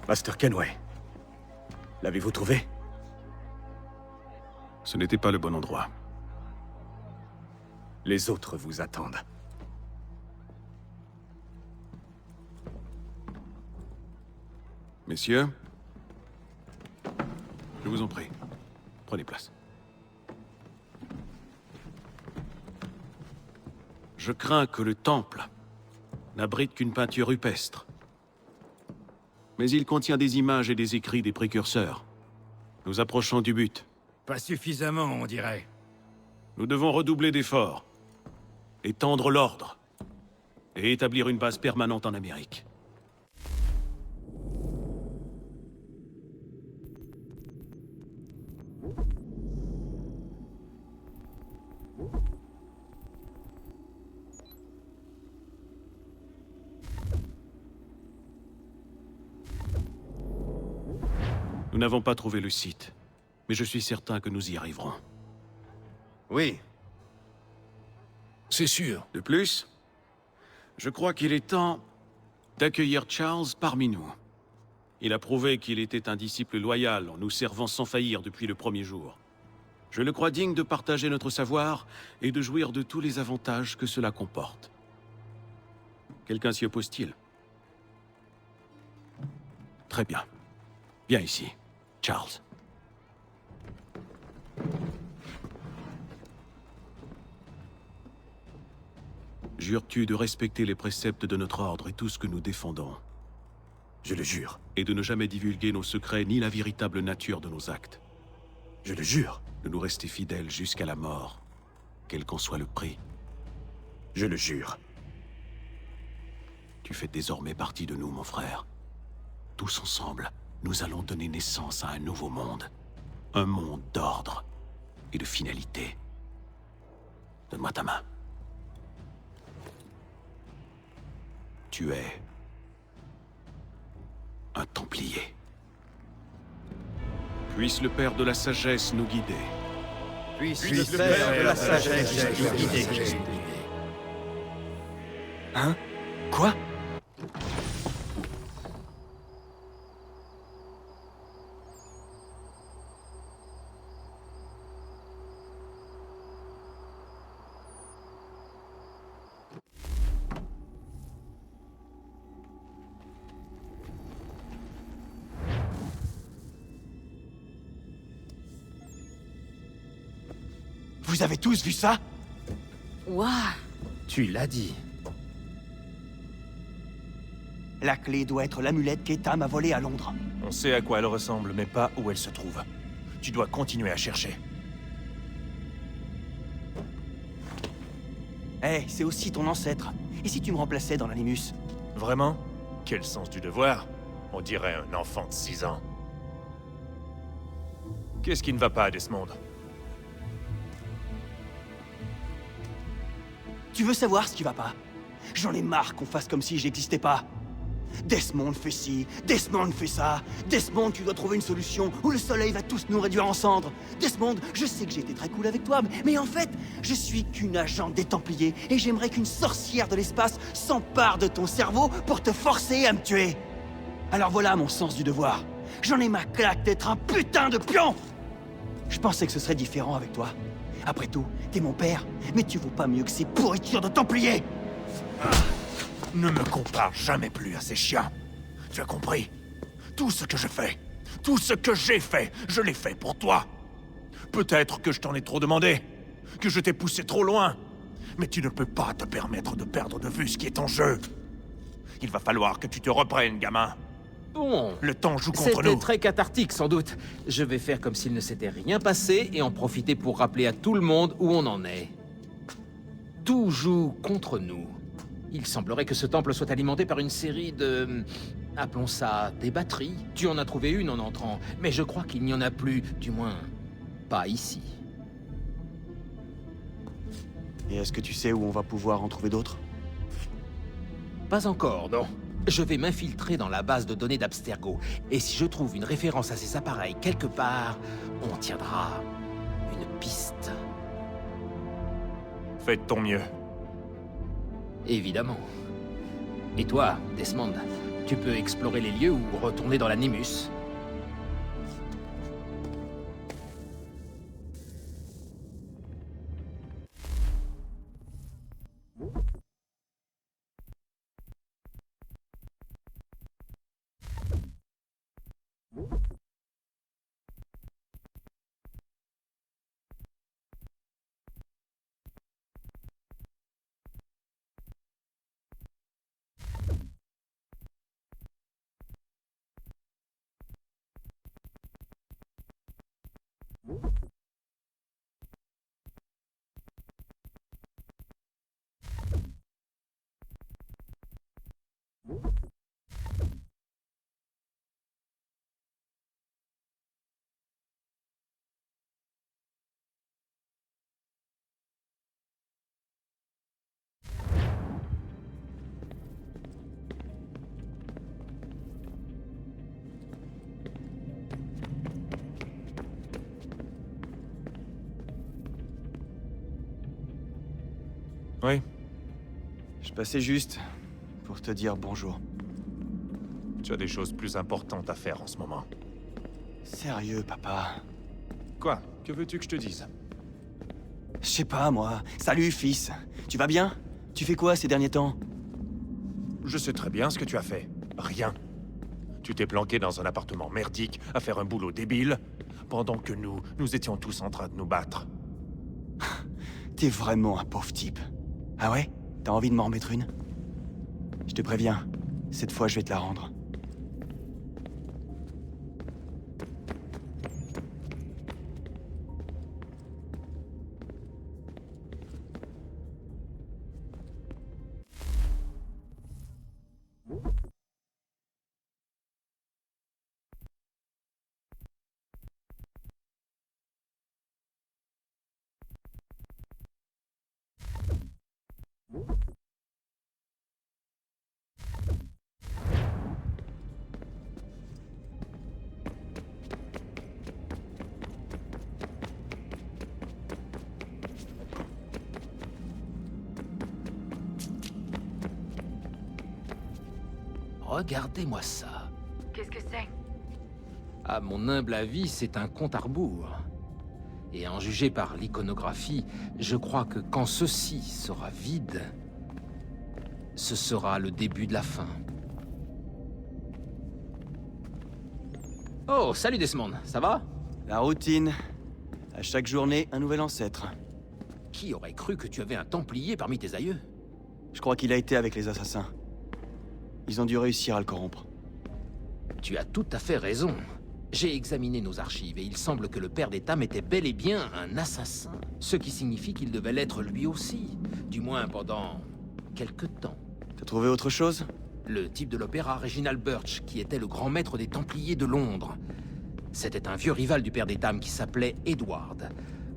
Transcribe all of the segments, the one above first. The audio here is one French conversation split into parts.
Master Kenway. L'avez-vous trouvé? Ce n'était pas le bon endroit. Les autres vous attendent. Messieurs, je vous en prie, prenez place. Je crains que le temple n'abrite qu'une peinture rupestre. Mais il contient des images et des écrits des précurseurs. Nous approchons du but. Pas suffisamment, on dirait. Nous devons redoubler d'efforts, étendre l'ordre, et établir une base permanente en Amérique. Nous n'avons pas trouvé le site, mais je suis certain que nous y arriverons. Oui. C'est sûr. De plus, je crois qu'il est temps d'accueillir Charles parmi nous. Il a prouvé qu'il était un disciple loyal en nous servant sans faillir depuis le premier jour. Je le crois digne de partager notre savoir et de jouir de tous les avantages que cela comporte. Quelqu'un s'y oppose-t-il? Très bien. Viens ici, Charles. Jures-tu de respecter les préceptes de notre ordre et tout ce que nous défendons? Je le jure. Et de ne jamais divulguer nos secrets ni la véritable nature de nos actes? Je le jure. De nous rester fidèles jusqu'à la mort, quel qu'en soit le prix? Je le jure. Tu fais désormais partie de nous, mon frère. Tous ensemble, nous allons donner naissance à un nouveau monde. Un monde d'ordre et de finalité. Donne-moi ta main. Tu es un Templier. Puisse le Père de la Sagesse nous guider. Puisse le Père de la sagesse nous guider. Hein? Quoi? Vous avez tous vu ça? Waouh! Tu l'as dit. La clé doit être l'amulette qu'Eta m'a volée à Londres. On sait à quoi elle ressemble, mais pas où elle se trouve. Tu dois continuer à chercher. Eh, c'est aussi ton ancêtre. Et si tu me remplaçais dans l'Animus? Vraiment? Quel sens du devoir? On dirait un enfant de 6 ans. Qu'est-ce qui ne va pas, Desmond? Tu veux savoir ce qui va pas? J'en ai marre qu'on fasse comme si j'existais pas. Desmond fait ci, Desmond fait ça. Desmond, tu dois trouver une solution ou le soleil va tous nous réduire en cendres. Desmond, je sais que j'ai été très cool avec toi, mais en fait, je suis qu'une agente des Templiers et j'aimerais qu'une sorcière de l'espace s'empare de ton cerveau pour te forcer à me tuer. Alors voilà mon sens du devoir. J'en ai ma claque d'être un putain de pion! Je pensais que ce serait différent avec toi. Après tout, t'es mon père, mais tu vaux pas mieux que ces pourritures de Templiers! Ne me compare jamais plus à ces chiens. Tu as compris? Tout ce que je fais, tout ce que j'ai fait, je l'ai fait pour toi. Peut-être que je t'en ai trop demandé, que je t'ai poussé trop loin. Mais tu ne peux pas te permettre de perdre de vue ce qui est en jeu. Il va falloir que tu te reprennes, gamin. Bon, Le temps joue contre c'était nous. très cathartique sans doute. Je vais faire comme s'il ne s'était rien passé et en profiter pour rappeler à tout le monde où on en est. Tout joue contre nous. Il semblerait que ce temple soit alimenté par une série de... appelons ça des batteries. Tu en as trouvé une en entrant, mais je crois qu'il n'y en a plus, du moins, pas ici. Et est-ce que tu sais où on va pouvoir en trouver d'autres? Pas encore, non. Je vais m'infiltrer dans la base de données d'Abstergo, et si je trouve une référence à ces appareils quelque part, on tiendra une piste. Fais de ton mieux. Évidemment. Et toi, Desmond, Tu peux explorer les lieux ou retourner dans l'Animus. Oui, Je passais juste pour te dire bonjour. tu as des choses plus importantes à faire en ce moment. Sérieux, papa? Quoi? Que veux-tu que je te dise? Je sais pas, moi. Salut, fils. Tu vas bien? Tu fais quoi ces derniers temps? Je sais très bien ce que tu as fait. Rien. Tu t'es planqué dans un appartement merdique à faire un boulot débile, pendant que nous étions tous en train de nous battre. T'es vraiment un pauvre type. Ah ouais? T'as envie de m'en remettre une? Je te préviens, cette fois je vais te la rendre. Regardez-moi ça. Qu'est-ce que c'est? À mon humble avis, c'est un compte à rebours. Et en juger par l'iconographie, je crois que quand ceci sera vide, ce sera le début de la fin. Oh, salut Desmond, ça va? La routine. À chaque journée, un nouvel ancêtre. Qui aurait cru que tu avais un Templier parmi tes aïeux? Je crois qu'il a été avec les assassins. Ils ont dû réussir à le corrompre. Tu as tout à fait raison. J'ai examiné nos archives et il semble que le père d'Étam était bel et bien un assassin. Ce qui signifie qu'il devait l'être lui aussi. Du moins pendant... quelque temps. T'as trouvé autre chose? Le type de l'opéra, Reginald Birch, qui était le grand maître des Templiers de Londres. C'était un vieux rival du père d'Étam qui s'appelait Edward.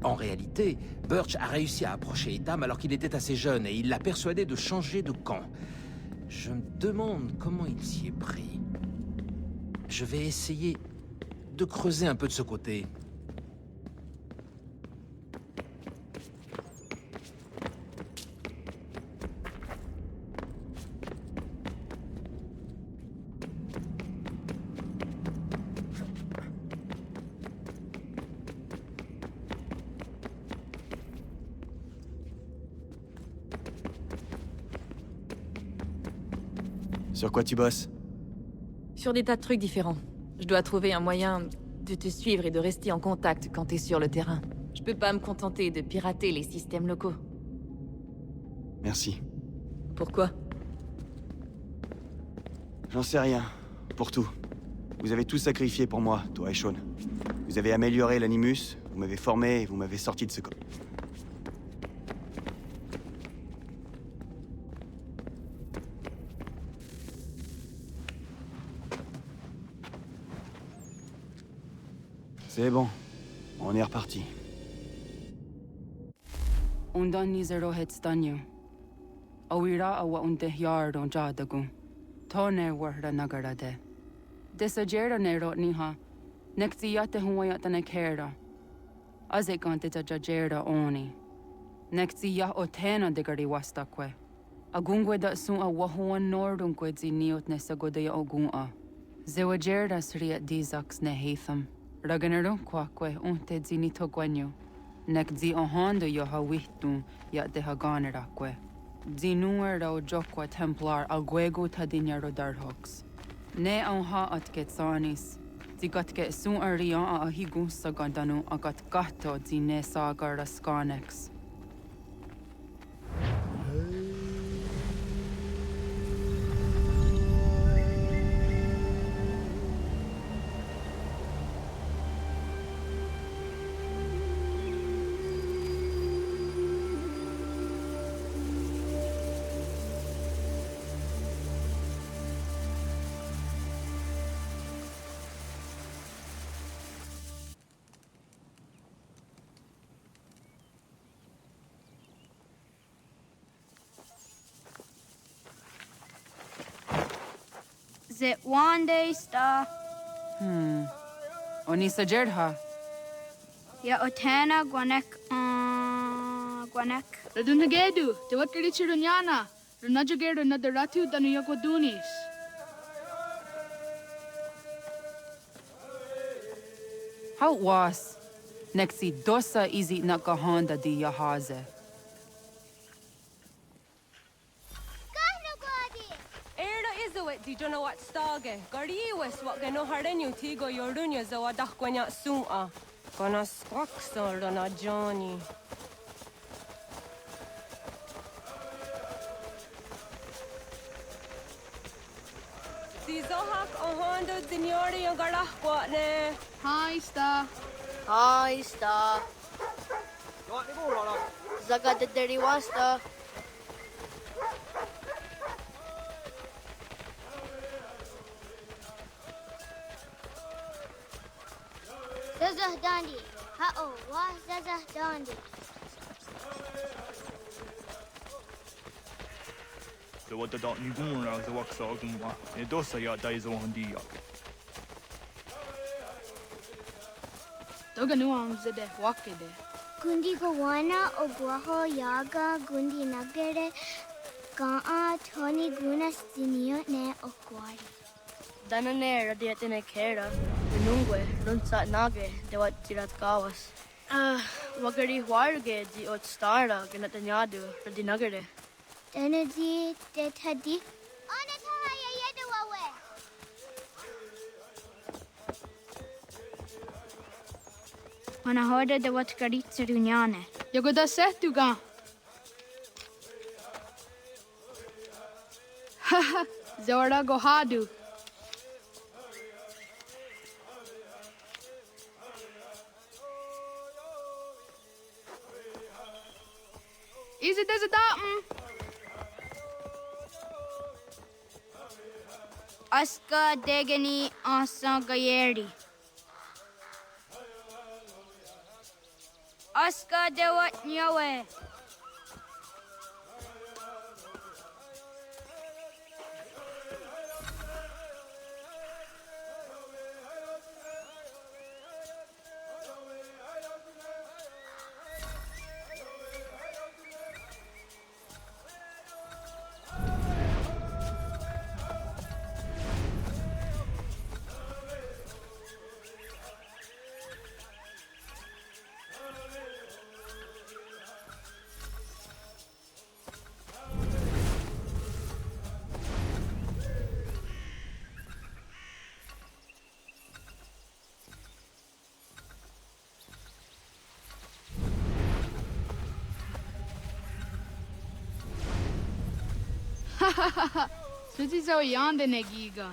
En réalité, Birch a réussi à approcher Étam alors qu'il était assez jeune et il l'a persuadé de changer de camp. Je me demande comment il s'y est pris. Je vais essayer de creuser un peu de ce côté. Sur quoi tu bosses? Sur des tas de trucs différents. Je dois trouver un moyen de te suivre et de rester en contact quand t'es sur le terrain. Je peux pas me contenter de pirater les systèmes locaux. Merci. Pourquoi? J'en sais rien. Pour tout. Vous avez tout sacrifié pour moi, toi et Sean. Vous avez amélioré l'Animus, vous m'avez formé et vous m'avez sorti de ce camp. C'est bon. On est reparti. Undan ni zero het stanyu. Awira awa unde yard on jadagun. Tone warda nagara de. Desajera nero niha. Nektiyate huwayata nekera. Azekante jajajera oni. Nektiya otena degari wastakwe. Agungwe da sun a wahuan nordun kwedzi niot ne sagodaya ogun'a. Zewajerdas riat dizax ne hatham. Raganarun kwakwe unte zinito gwenyo. Nek zi ohondo yo hawihtun ya de haganerakwe. Zinuer rao jokwa templar alguego tadinya darhox. Ne onha at getsanis. Zigat get sun arian a ahigun sagandanu agat gato zine sagar raskanex. Zit one day sta. Onisa Jerdha. Ya otana gwanek gwanek. Radunagedu, te wakili chirunyana. Runajageru na daratu danu yakwadunis. How was? Nexi dosa izi nakahanda di yahaze. Di don't what stage. Gari was what gano hardenyu tigo yorunya zawa dakwanya suma. Gonna squawk so na Johnny. Zizohak ohondo signori yung garahkwane. Hi, sta. Hi, sta. Zaga de deriwasta. Zazah Dandi. Ha-oh, wah Zazah Dandi. The what the dot ni gun ra the wax sa gun wa. E dosa ya dai zo handi ya. Toga nuang zede wakede. Gundi Gawana o Guaho Yaga Gundi Nagere Gaa Tony Gunas Dinio ne Okwari. Danane radiatine kera. Nungwe runsa nage de wat tirat kawas. Wagari warge di ot stara ganatanyadu radinagare. Danadi de Tadi. Onatawa Yedawawe. Wanahoda de wat karitsa dunyane. Yagoda setuga. Haha, Zora Gohadu. Easy does it Aska Degani Asa Gayeri. Aska de wat nyawe. Suti zo yande negiga.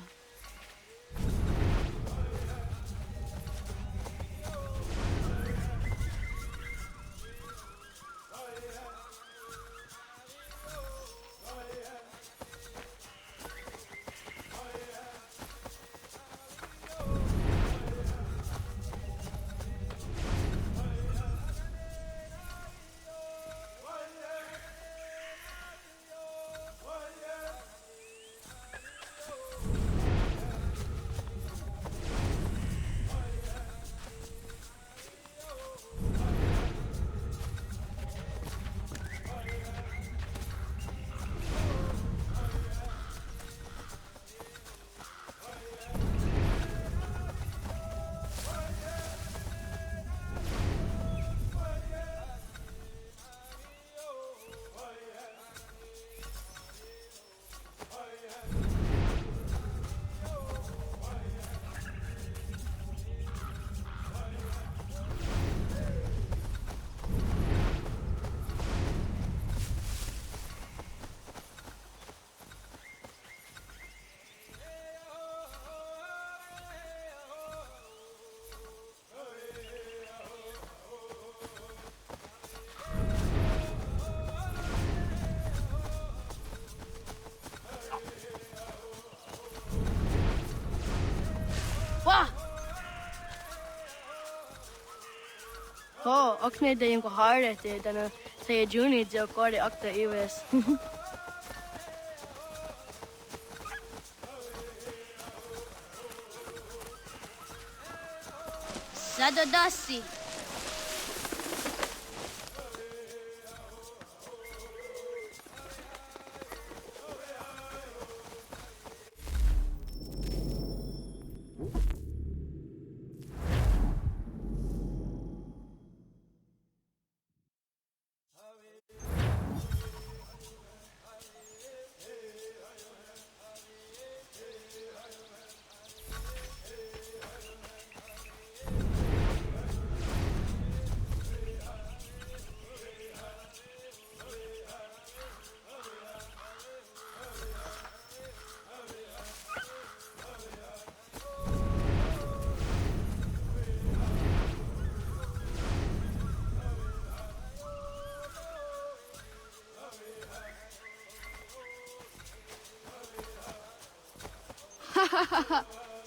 Ko, okne de yung kohare te dana say juni jo kore akta iwes. Zadodasi.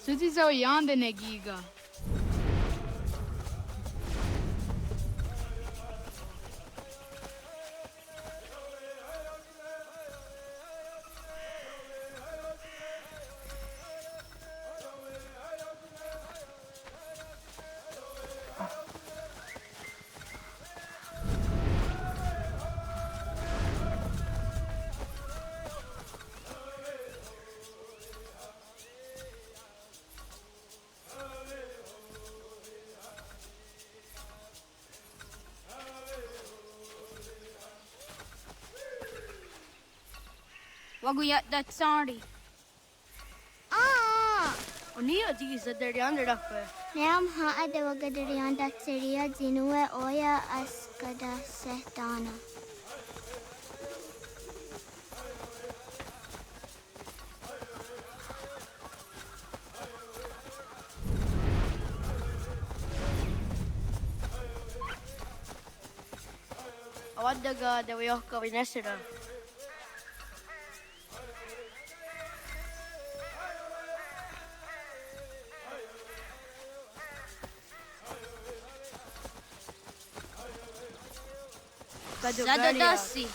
Suti zo yande ne giga. Waguyat that sorry. Onia di sa derianda rakwe. Neam ha ade wagadarianda seria zinue oya askada sehtana. Awadaga de wayoka vinesira. Zadodasi.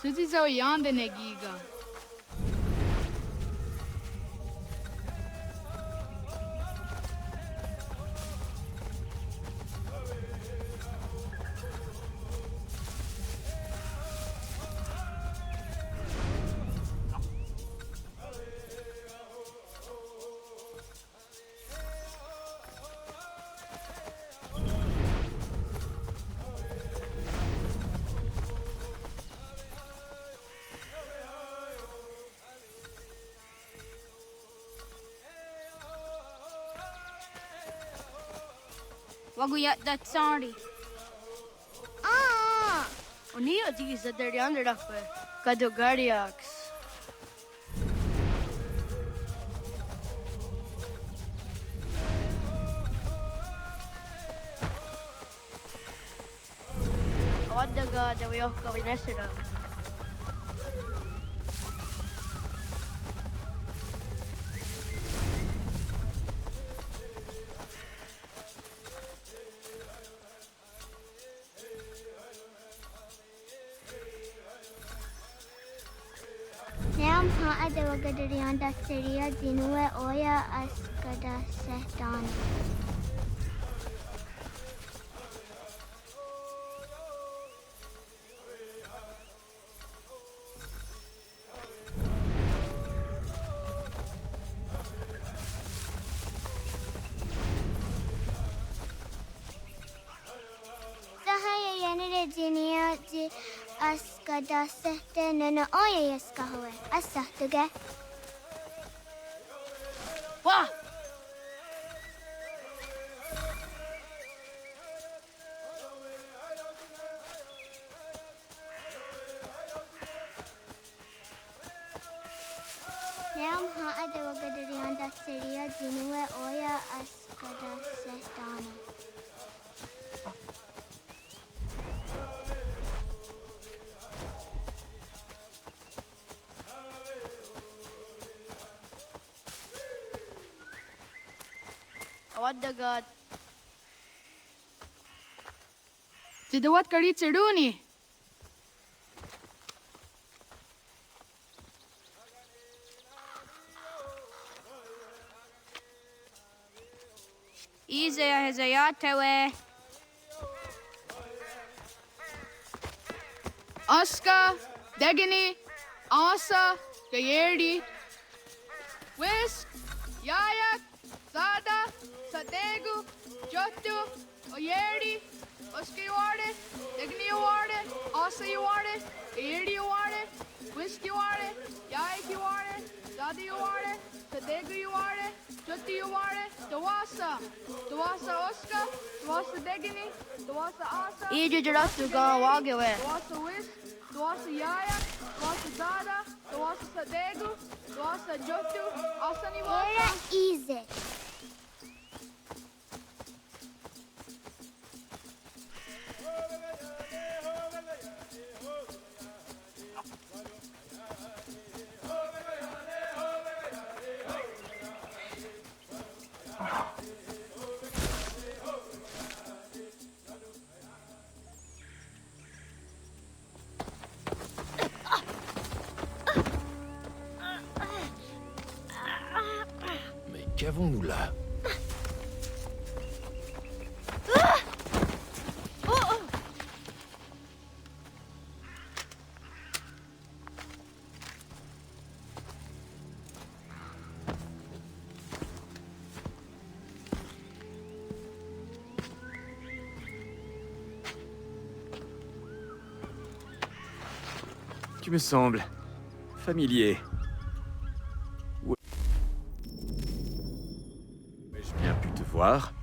Suti zo yande ne giga. Waguyat that sorry. Onia di sa derianda rakwe. Kadogariax. Awadaga de wayoka vinesira. Neam ha ade wagadarianda seria zinue oya askada sehtana. jinio ji askada sehte nana oya yaskahoe. Asahtuge. Wah! Neam haade wagadarianda seria jinue oya askada sehtana. Awadagad. Tidawat kari tsiruni. Izaya hezayatewe. Aska, Degini, Asa, Gayerdi, Whisk, Yayak, Sada, Sategu, Jotu, Oyerdi, Oska you are it, Degini you are it, Asa you are it, Gayerdi you are it, Whisk you are it, Yayak you are it, Sada you are it, Sategu you are it, Jotu you are it, Dawasa, Dawasa Oska, Dawasa Degini, Dawasa Asa, Ijujuratu ga wagewe. Dawasa Whisk, Dawasa Yayak, Dawasa Sada, Dawasa Sadegu, Dawasa Jotu, Asani Era Wasa. easy. Mais qu'avons-nous là? Tu me sembles familier. Ai-je bien pu te voir?